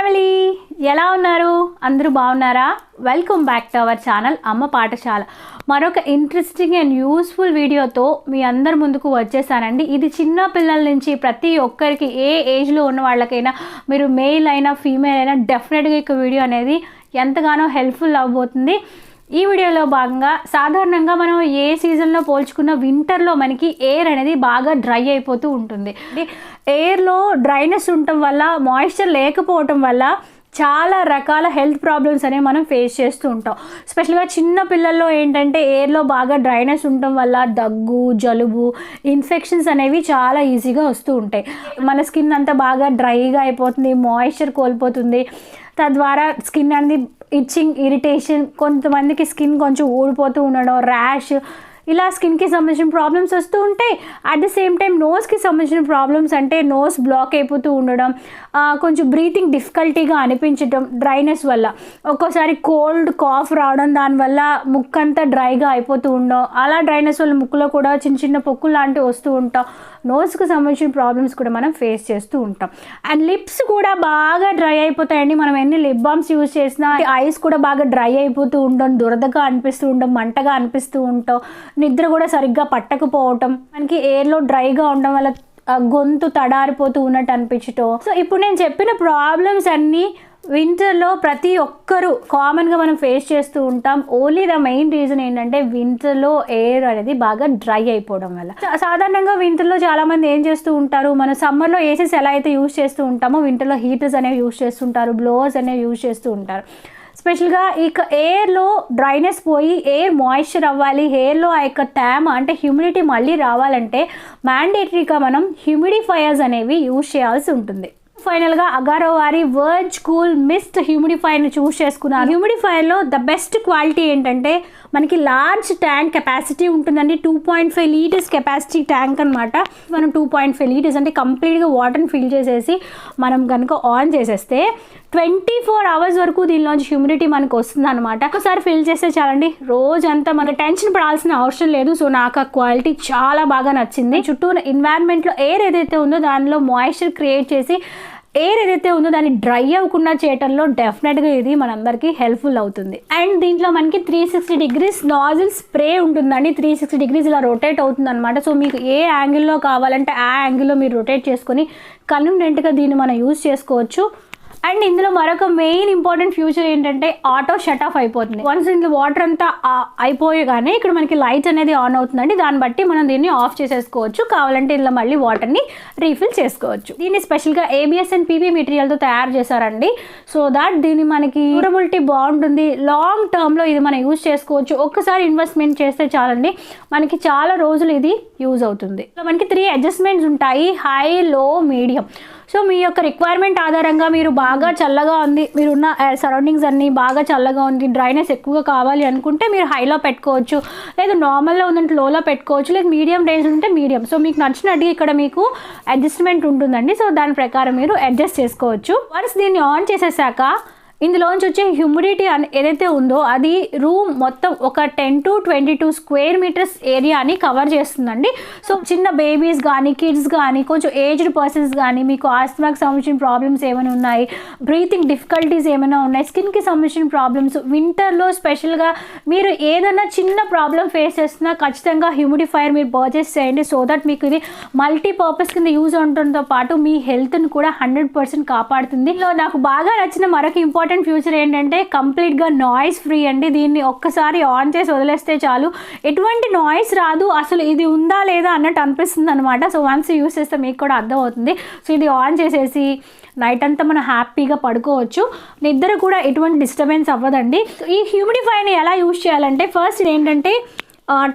Family ఎలా ఉన్నారు? అందరూ బాగున్నారా? Welcome back to our channel అమ్మ పాఠశాల. మరొక ఇంట్రెస్టింగ్ అండ్ యూస్ఫుల్ వీడియోతో మీ అందరి ముందుకు వచ్చేసానండి. ఇది చిన్న పిల్లల నుంచి ప్రతి ఒక్కరికి ఏ ఏజ్లో ఉన్న వాళ్ళకైనా, మీరు మేల్ అయినా ఫీమేల్ అయినా డెఫినెట్గా ఈ వీడియో అనేది ఎంతగానో హెల్ప్ఫుల్ అవ్వబోతుంది. ఈ వీడియోలో భాగంగా సాధారణంగా మనం ఏ సీజన్లో పోల్చుకున్న వింటర్లో మనకి ఎయిర్ అనేది బాగా డ్రై అయిపోతూ ఉంటుంది. ఎయిర్లో డ్రైనెస్ ఉండటం వల్ల, మాయిశ్చర్ లేకపోవటం వల్ల చాలా రకాల హెల్త్ ప్రాబ్లమ్స్ అనేవి మనం ఫేస్ చేస్తూ ఉంటాం. స్పెషల్గా చిన్న పిల్లల్లో ఏంటంటే ఎయిర్లో బాగా డ్రైనెస్ ఉండటం వల్ల దగ్గు, జలుబు, ఇన్ఫెక్షన్స్ అనేవి చాలా ఈజీగా వస్తూ ఉంటాయి. మన స్కిన్ అంతా బాగా డ్రైగా అయిపోతుంది, మాయిశ్చర్ కోల్పోతుంది. తద్వారా స్కిన్ అనేది ఇచ్చింగ్, ఇరిటేషన్, కొంతమందికి స్కిన్ కొంచెం ఊడిపోతూ ఉండడం, ర్యాష్, ఇలా స్కిన్కి సంబంధించిన ప్రాబ్లమ్స్ వస్తూ ఉంటాయి. అట్ ద సేమ్ టైం నోస్కి సంబంధించిన ప్రాబ్లమ్స్ అంటే నోస్ బ్లాక్ అయిపోతూ ఉండడం, కొంచెం బ్రీతింగ్ డిఫికల్టీగా అనిపించడం డ్రైనెస్ వల్ల, ఒక్కోసారి కోల్డ్ కాఫ్ రావడం, దానివల్ల ముక్కంతా డ్రైగా అయిపోతూ ఉండడం, అలా డ్రైనెస్ వల్ల ముక్కులో కూడా చిన్న చిన్న పొక్కులు లాంటివి వస్తూ ఉంటాం. నోస్కి సంబంధించిన ప్రాబ్లమ్స్ కూడా మనం ఫేస్ చేస్తూ ఉంటాం. అండ్ లిప్స్ కూడా బాగా డ్రై అయిపోతాయండి. మనం ఎన్ని లిప్ బామ్స్ యూజ్ చేసినా ఐస్ కూడా బాగా డ్రై అయిపోతూ ఉండడం, దురదగా అనిపిస్తూ ఉండడం, మంటగా అనిపిస్తూ ఉంటాం, నిద్ర కూడా సరిగ్గా పట్టకపోవటం, మనకి ఎయిర్లో డ్రైగా ఉండడం వల్ల గొంతు తడారిపోతూ ఉన్నట్టు అనిపించటం. సో ఇప్పుడు నేను చెప్పిన ప్రాబ్లమ్స్ అన్నీ వింటర్లో ప్రతి ఒక్కరూ కామన్గా మనం ఫేస్ చేస్తూ ఉంటాం. ఓన్లీ ద మెయిన్ రీజన్ ఏంటంటే వింటర్లో ఎయిర్ అనేది బాగా డ్రై అయిపోవడం వల్ల. సాధారణంగా వింటర్లో చాలామంది ఏం చేస్తూ ఉంటారు, మనం సమ్మర్లో ఏసీస్ ఎలా అయితే యూజ్ చేస్తూ ఉంటామో వింటర్లో హీటర్స్ అనేవి యూజ్ చేస్తుంటారు, బ్లోవర్స్ అనేవి యూజ్ చేస్తూ ఉంటారు. స్పెషల్గా ఇక ఎయిర్లో డ్రైనెస్ పోయి ఎయిర్ మాయిశ్చర్ అవ్వాలి, ఎయిర్లో ఆ యొక్క తేమ అంటే హ్యూమిడిటీ మళ్ళీ రావాలంటే మ్యాండేటరీగా మనం హ్యూమిడిఫైయర్స్ అనేవి యూజ్ చేయాల్సి ఉంటుంది. ఫైనల్గా అగారో వారి వర్జ్ కూల్ మిస్ట్ హ్యూమిడిఫైర్ని చూస్ చేసుకున్నాను. హ్యూమిడిఫైర్లో ద బెస్ట్ క్వాలిటీ ఏంటంటే మనకి లార్జ్ ట్యాంక్ కెపాసిటీ ఉంటుందండి. 2.5 లీటర్స్ కెపాసిటీ ట్యాంక్ అనమాట. మనం 2.5 లీటర్స్ అంటే కంప్లీట్గా వాటర్ని ఫిల్ చేసేసి మనం కనుక ఆన్ చేసేస్తే 24 అవర్స్ వరకు దీనిలోంచి హ్యూమిడిటీ మనకు వస్తుంది అనమాట. ఒకసారి ఫిల్ చేస్తే చాలండి, రోజంతా మనకు టెన్షన్ పడాల్సిన అవసరం లేదు. సో నాకు ఆ క్వాలిటీ చాలా బాగా నచ్చింది. చుట్టూ ఎన్వైరన్మెంట్లో ఎయిర్ ఏదైతే ఉందో దానిలో మాయిశ్చర్ క్రియేట్ చేసి ఎయిర్ ఏదైతే ఉందో దాన్ని డ్రై అవ్వకుండా చేయడంలో డెఫినెట్గా ఇది మనందరికీ హెల్ప్ఫుల్ అవుతుంది. అండ్ దీంట్లో మనకి 360 డిగ్రీస్ నాజిల్ స్ప్రే ఉంటుందండి. 360 డిగ్రీస్ ఇలా రొటేట్ అవుతుంది అనమాట. సో మీకు ఏ యాంగిల్లో కావాలంటే ఆ యాంగిల్లో మీరు రొటేట్ చేసుకొని కన్వీనియంట్గా దీన్ని మనం యూజ్ చేసుకోవచ్చు. అండ్ ఇందులో మరొక మెయిన్ ఇంపార్టెంట్ ఫ్యూచర్ ఏంటంటే ఆటో షట్ ఆఫ్ అయిపోతుంది. వన్స్ ఇందులో వాటర్ అంతా అయిపోయగానే ఇక్కడ మనకి లైట్ అనేది ఆన్ అవుతుందండి. దాన్ని బట్టి మనం దీన్ని ఆఫ్ చేసేసుకోవచ్చు. కావాలంటే ఇందులో మళ్ళీ వాటర్ని రీఫిల్ చేసుకోవచ్చు. దీన్ని స్పెషల్గా ABS అండ్ PP మెటీరియల్తో తయారు చేశారండి. సో దాట్ దీన్ని మనకి డ్యూరబిలిటీ బాగుంటుంది. లాంగ్ టర్మ్లో ఇది మనం యూజ్ చేసుకోవచ్చు. ఒక్కసారి ఇన్వెస్ట్మెంట్ చేస్తే చాలండి, మనకి చాలా రోజులు ఇది యూజ్ అవుతుంది. మనకి 3 అడ్జస్ట్మెంట్స్ ఉంటాయి, హై, లో, మీడియం. సో మీ యొక్క రిక్వైర్మెంట్ ఆధారంగా మీరు బాగా చల్లగా ఉంది, మీరున్న సరౌండింగ్స్ అన్నీ బాగా చల్లగా ఉంది, డ్రైనెస్ ఎక్కువగా కావాలి అనుకుంటే మీరు హైలో పెట్టుకోవచ్చు, లేదు నార్మల్లో ఉందంటే లోలో పెట్టుకోవచ్చు, లేదు మీడియం రేంజ్ ఉంటే మీడియం. సో మీకు నచ్చినట్టుగా ఇక్కడ మీకు అడ్జస్ట్మెంట్ ఉంటుందండి. సో దాని ప్రకారం మీరు అడ్జస్ట్ చేసుకోవచ్చు. వన్స్ దీన్ని ఆన్ చేసేసాక ఇందులోంచి వచ్చే హ్యూమిడిటీ ఏదైతే ఉందో అది రూమ్ మొత్తం ఒక 10 to 22 స్క్వేర్ మీటర్స్ ఏరియాని కవర్ చేస్తుందండి. సో చిన్న బేబీస్ కానీ, కిడ్స్ కానీ, కొంచెం ఏజ్డ్ పర్సన్స్ కానీ, మీకు ఆస్మాకి సంబంధించిన ప్రాబ్లమ్స్ ఏమైనా ఉన్నాయి, బ్రీతింగ్ డిఫికల్టీస్ ఏమైనా ఉన్నాయి, స్కిన్కి సంబంధించిన ప్రాబ్లమ్స్, వింటర్లో స్పెషల్గా మీరు ఏదైనా చిన్న ప్రాబ్లం ఫేస్ చేస్తున్నా ఖచ్చితంగా హ్యూమిడిఫైయర్ మీరు పర్చేస్ చేయండి. సో దట్ మీకు ఇది మల్టీపర్పస్ కింద యూజ్ ఉండటంతో పాటు మీ హెల్త్ని కూడా 100% కాపాడుతుంది. నాకు బాగా నచ్చిన మరొక ఇంపార్టెంట్ ఫ్యూచర్ ఏంటంటే కంప్లీట్గా నాయిస్ ఫ్రీ అండి. దీన్ని ఒక్కసారి ఆన్ చేసి వదిలేస్తే చాలు, ఎటువంటి నాయిస్ రాదు. అసలు ఇది ఉందా లేదా అన్నట్టు అనిపిస్తుంది అనమాట. సో వన్స్ యూస్ చేస్తే మీకు కూడా అర్థమవుతుంది. సో ఇది ఆన్ చేసేసి నైట్ అంతా మనం హ్యాపీగా పడుకోవచ్చు. నిద్ర కూడా ఎటువంటి డిస్టర్బెన్స్ అవ్వదండి. ఈ హ్యూమిడిఫైర్ని ఎలా యూజ్ చేయాలంటే ఫస్ట్ ఏంటంటే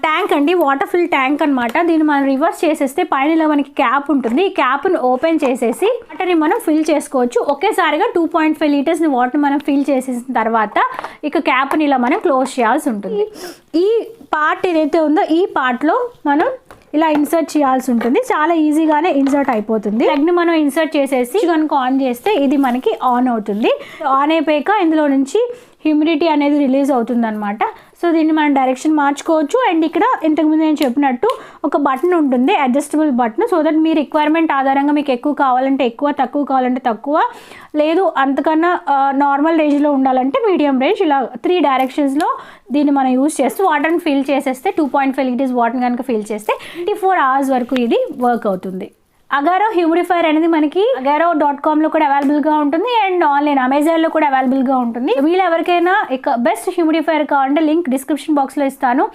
ట్యాంక్ అండి, వాటర్ ఫిల్ ట్యాంక్ అనమాట. దీన్ని మనం రివర్స్ చేసేస్తే పైన మనకి క్యాప్ ఉంటుంది. ఈ క్యాప్ను ఓపెన్ చేసేసి వాటర్ని మనం ఫిల్ చేసుకోవచ్చు. ఒకేసారిగా 2.5 లీటర్స్ని వాటర్ని మనం ఫిల్ చేసేసిన తర్వాత ఇక క్యాప్ని ఇలా మనం క్లోజ్ చేయాల్సి ఉంటుంది. ఈ పార్ట్ ఏదైతే ఉందో ఈ పార్ట్లో మనం ఇలా ఇన్సర్ట్ చేయాల్సి ఉంటుంది. చాలా ఈజీగానే ఇన్సర్ట్ అయిపోతుంది. ప్లగ్ని మనం ఇన్సర్ట్ చేసేసి కనుక ఆన్ చేస్తే ఇది మనకి ఆన్ అవుతుంది. ఆన్ అయిపోయాక ఇందులో నుంచి హ్యూమిడిటీ అనేది రిలీజ్ అవుతుంది అనమాట. సో దీన్ని మనం డైరెక్షన్ మార్చుకోవచ్చు. అండ్ ఇక్కడ ఇంతకుముందు నేను చెప్పినట్టు ఒక బటన్ ఉంటుంది, adjustable button. So that me requirement ఆధారంగా మీకు ఎక్కువ కావాలంటే ఎక్కువ, తక్కువ కావాలంటే తక్కువ, లేదు అంతకన్నా నార్మల్ రేంజ్లో ఉండాలంటే మీడియం రేంజ్, ఇలా 3 డైరెక్షన్స్లో దీన్ని మనం యూజ్ చేస్తూ వాటర్ని ఫిల్ చేసేస్తే 2.5 లీటర్స్ వాటర్ని కనుక ఫిల్ చేస్తే 24 hours వరకు ఇది వర్క్ అవుతుంది. అగారో హ్యూమిడిఫైర్ అనేది మనకి agaro.com కూడా అవైలబుల్గా ఉంటుంది అండ్ ఆన్లైన్ అమెజాన్లో కూడా అవైలబుల్గా ఉంటుంది. వీళ్ళు ఎవరికైనా ఇక బెస్ట్ హ్యూమిడిఫైర్ కావాలంటే లింక్ డిస్క్రిప్షన్ బాక్స్లో ఇస్తాను,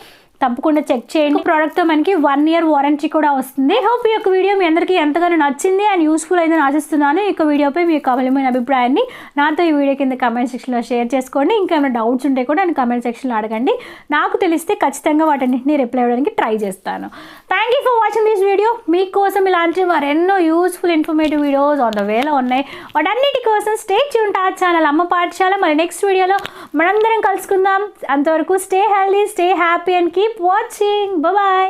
తప్పకుండా చెక్ చేయండి. ప్రోడక్ట్తో మనకి 1 year వారంటీ కూడా వస్తుంది. ఐ హోప్ ఈ యొక్క వీడియో మీ అందరికీ ఎంతగానో నచ్చింది అండ్ యూస్ఫుల్ అయిందని ఆశిస్తున్నాను. ఈ యొక్క వీడియోపై మీ అమూల్యమైన అభిప్రాయాన్ని నాతో ఈ వీడియో కింద కమెంట్ సెక్షన్లో షేర్ చేసుకోండి. ఇంకా ఏమైనా డౌట్స్ ఉంటే కూడా నేను కమెంట్ సెక్షన్లో అడగండి, నాకు తెలిస్తే ఖచ్చితంగా వాటన్నింటినీ రిప్లై ఇవ్వడానికి ట్రై చేస్తాను. Thank you for watching this video. మీకోసం ఇలాంటి మరెన్నో useful informative videos on the వేలో ఉన్నాయి. వాటన్నిటి కోసం stay tune to our channel అమ్మ పాఠశాల. మరి నెక్స్ట్ వీడియోలో మనందరం కలుసుకుందాం. అంతవరకు stay healthy, stay happy and keep watching. Bye bye.